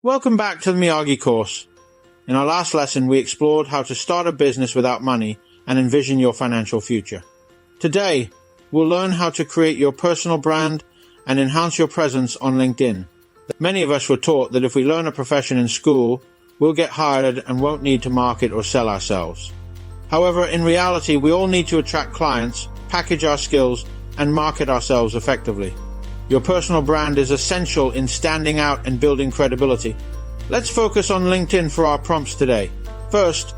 Welcome back to the Miyagi course. In our last lesson, we explored how to start a business without money and envision your financial future. Today, we'll learn how to create your personal brand and enhance your presence on LinkedIn. Many of us were taught that if we learn a profession in school, we'll get hired and won't need to market or sell ourselves. However, in reality, we all need to attract clients, package our skills, and market ourselves effectively. Your personal brand is essential in standing out and building credibility. Let's focus on LinkedIn for our prompts today. First,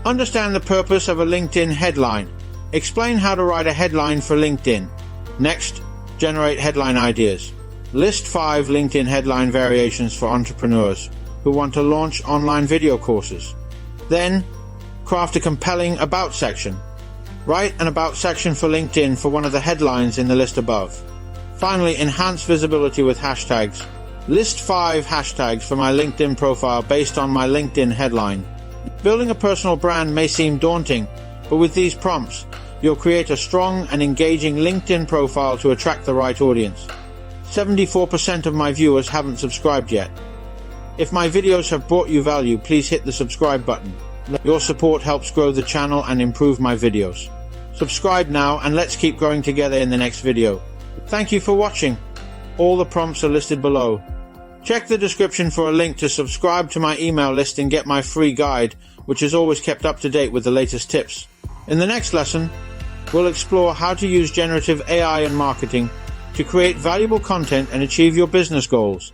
understand the purpose of a LinkedIn headline. Explain how to write a headline for LinkedIn. Next, generate headline ideas. List 5 LinkedIn headline variations for entrepreneurs who want to launch online video courses. Then, craft a compelling About section. Write an About section for LinkedIn for one of the headlines in the list above. Finally, enhance visibility with hashtags. List 5 hashtags for my LinkedIn profile based on my LinkedIn headline. Building a personal brand may seem daunting, but with these prompts, you'll create a strong and engaging LinkedIn profile to attract the right audience. 74% of my viewers haven't subscribed yet. If my videos have brought you value, please hit the subscribe button. Your support helps grow the channel and improve my videos. Subscribe now and let's keep growing together in the next video. Thank you for watching. All the prompts are listed below. Check the description for a link to subscribe to my email list and get my free guide, which is always kept up to date with the latest tips. In the next lesson, we'll explore how to use generative AI in marketing to create valuable content and achieve your business goals.